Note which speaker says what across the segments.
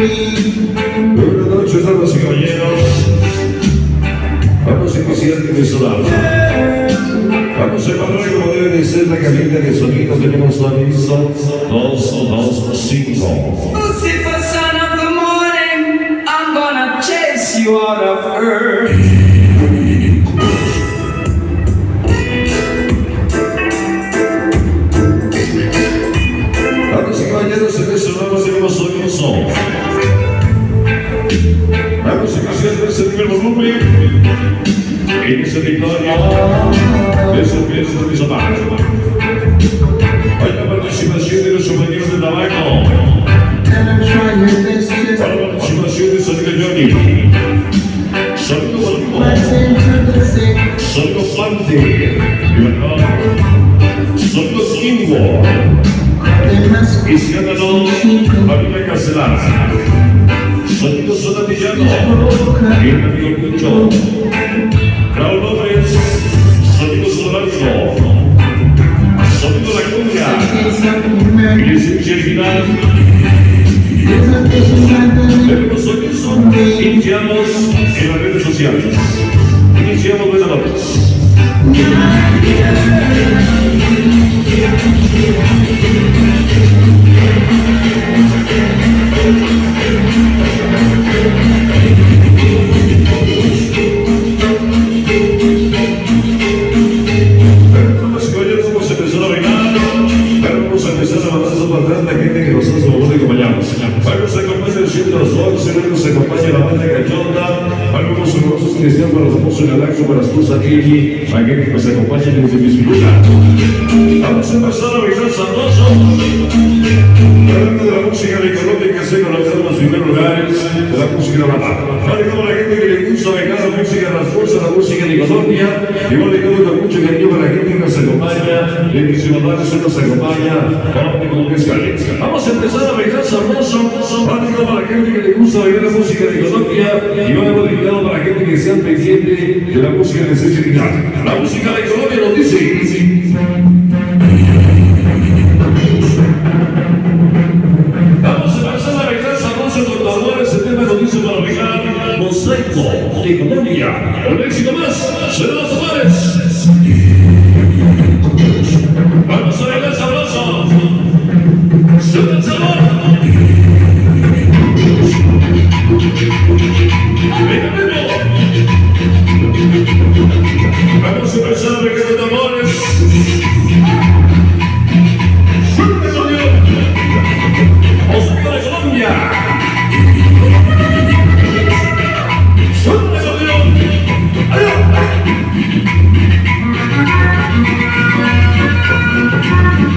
Speaker 1: Buenas noches, damas y caballeros. Vamos a iniciar el solar. Vamos a evaluar como debe de ser la cabina de sonido. Tenemos aviso 225.
Speaker 2: Lucifer, son of the morning, I'm gonna chase you out of earth.
Speaker 1: Damas y caballeros, en este nuevo tenemos aviso. Vamos a iniciar ese primer volumen. En ese victoria de San Pedro Tlaltizapán. Hay la participación de los compañeros de trabajo. Para la participación de Sonido Johnny. Sonido Sonido. Sonido Flante. Sonido Skingo. Y ciudadanos Marina Castelar. Sonido Sonatillano. Y el amigo Cucho. Raúl López, sonido Solario, sonido La Cumbia, y licencia final. Tenemos sonidos iniciamos en las redes sociales. Iniciamos buenas noches. Para los famosos Galaxo, para sus aquí, para que nos acompañen desde mi lugar. Vamos a empezar a bailar sabroso. Hablando de la música de Colombia, que se conoce en los primeros lugares de la música banda. Vale, como la gente que le gusta bailar la música de las fuerzas, la música de Colombia, igual le quedo con mucho cariño para la gente que nos acompaña, bendiciones se nos acompaña, como que es caliente. Vamos a empezar a bailar sabroso. Vale, como la gente que le gusta bailar la música de Colombia, y va dedicado para la gente que sea pendiente de la música de sensibilidad. La música de Colombia nos dice. Vamos a empezar a bailar sabroso con tambores. El tema nos dice para bailar Mosaico de Colombia. El éxito más será los tambores. Vamos a bailar sabroso. Suena el sabor. Vamos a empezar a bailar los tambores. ¡Suelta el sonido! ¡Mosaico de Colombia! ¡Suelta el sonido! ¡Allá!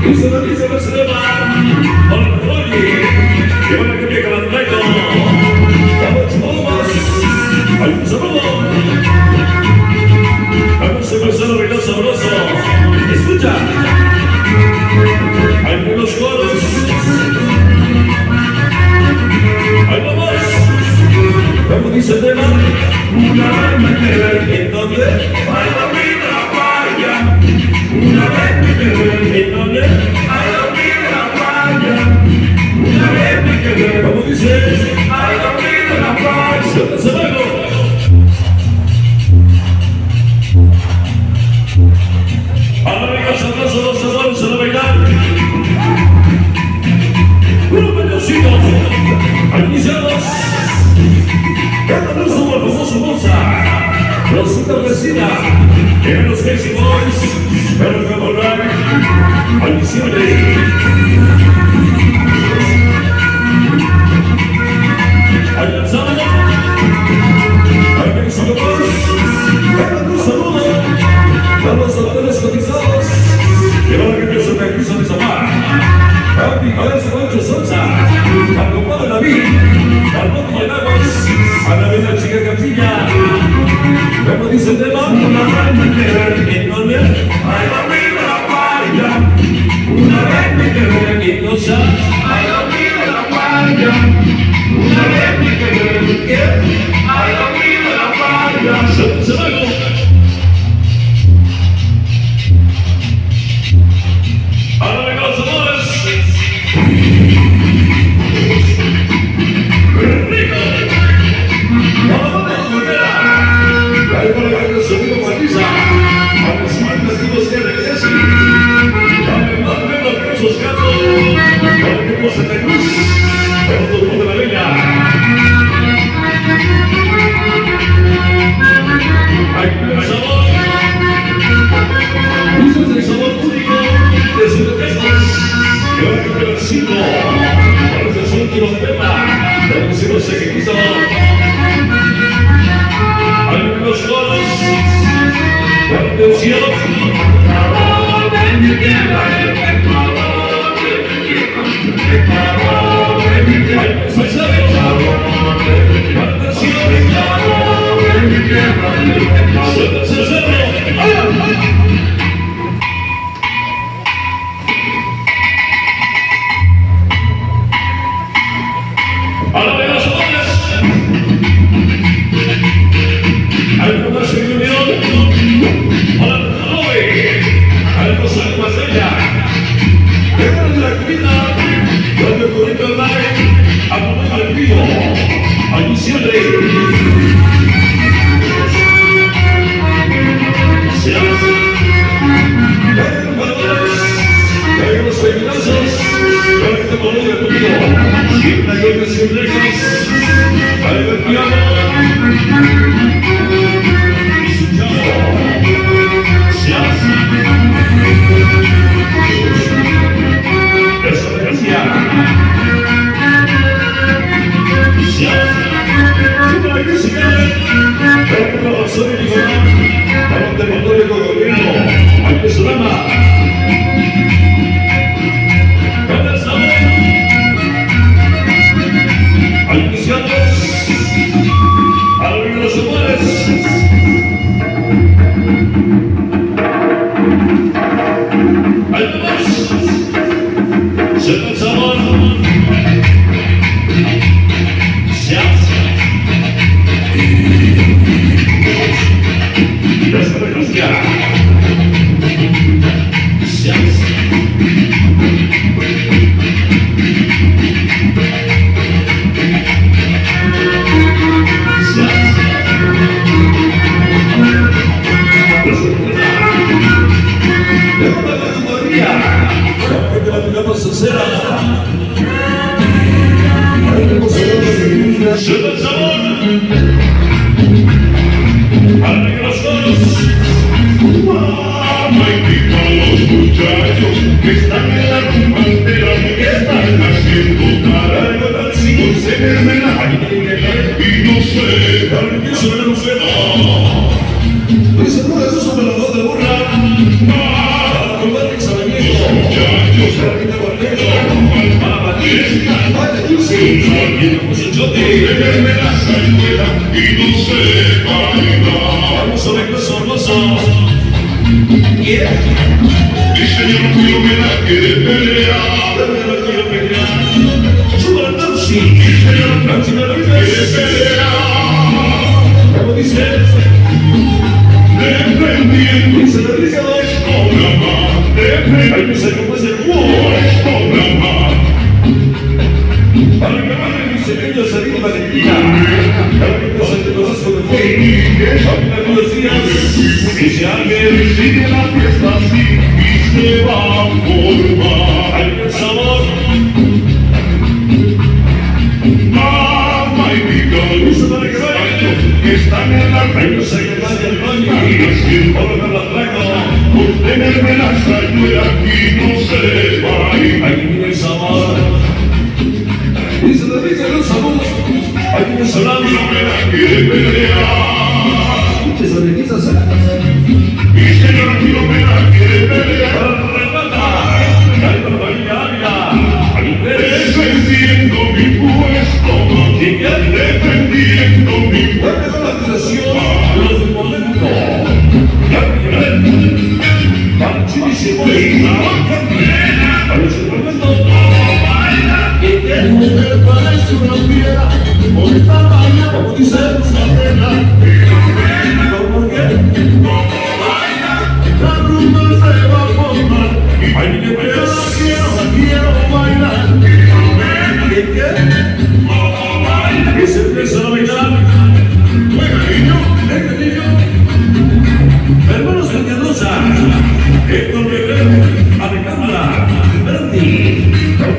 Speaker 1: Y se la dice la cinema al Roy, que van a que llega al Naito. ¡Vamos, vamos! ¡Hay un saludo! Vamos a empezar a bailar sabroso. Escucha. Hay unos coros. Ahí vamos. ¿Cómo dice el tema? Una vez me quedé. ¿En dónde? Ay, la vida la playa. Una vez me quedé. ¿En dónde? Ay, la vida la playa. Una vez me quedé. ¿Cómo dice? Ay, la vida la playa. ¡Suéltase luego! Ahora venga sabroso los sabores a la bailar. Unos peñositos iniciados. Cada luz como el famoso Monza. Los Super Vecina. Eran los Crazy Boys. Pero que volver al diciembre. Hay el sábado. Hay que ir solo más. Cada luz saludo. Vamos a los cotizados. Que van a que piensen que aquí son de Zamar. Papi, a ver, Sancho Sonsa. Al compadre David. Al Monte Llenagos. A la vida chica Capilla. ¿Cómo dice el tema? Una vez me quedé. ¿En dónde? Ay, la vida la playa. Una vez me quedé. ¿En Nosa? Ay, la vida la playa. Una vez me quedé. ¿Qué? Ay, la vida la playa. Se va. Ahora venga los amores. Para que Dios Santa Cruz, para todo el mundo de la Bella. Hay un sabor. Ese es el sabor único de sus eckos. Que va a cambiar el signo. Para ese último tema. De los signos que quiso. Hay unos coros. La atención.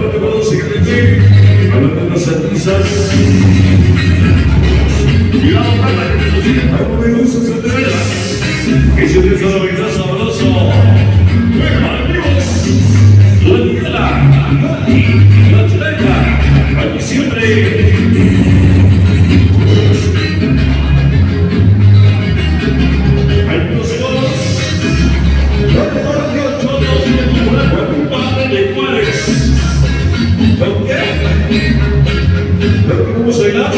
Speaker 1: parte de los secretos, hablando de las artistas. Y la otra que nos sigue, como me gusta sentir, que siempre está la verdad sabroso. Amigos, la Miguela, la Chuleta, aquí siempre. Vamos a bailar.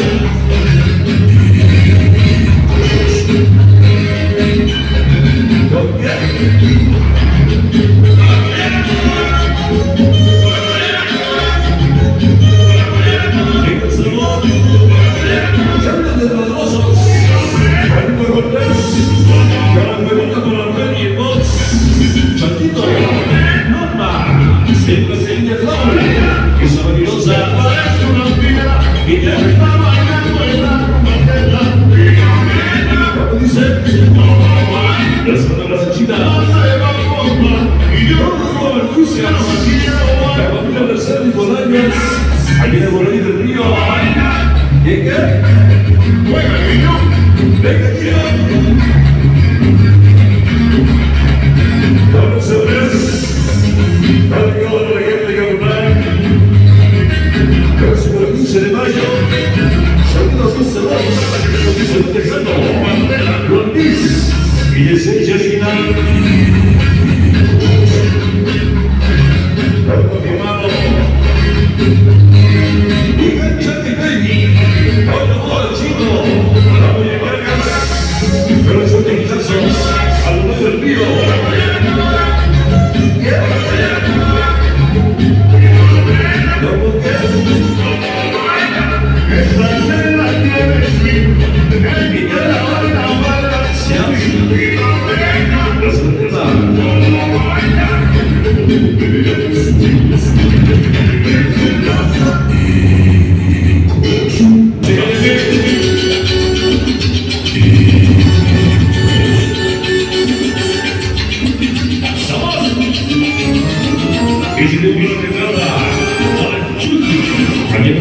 Speaker 1: Aquí de Bolívar del Río. Venga, niño. Venga, tío. Vamos a ver. Dale que ahora la gente que hablar. Próximo 15 de mayo. Saludos dos semanas. Nos dice el texano. Luis. Y de 6 al final. Confirmado. Y si te pido que nada, para el chuti, también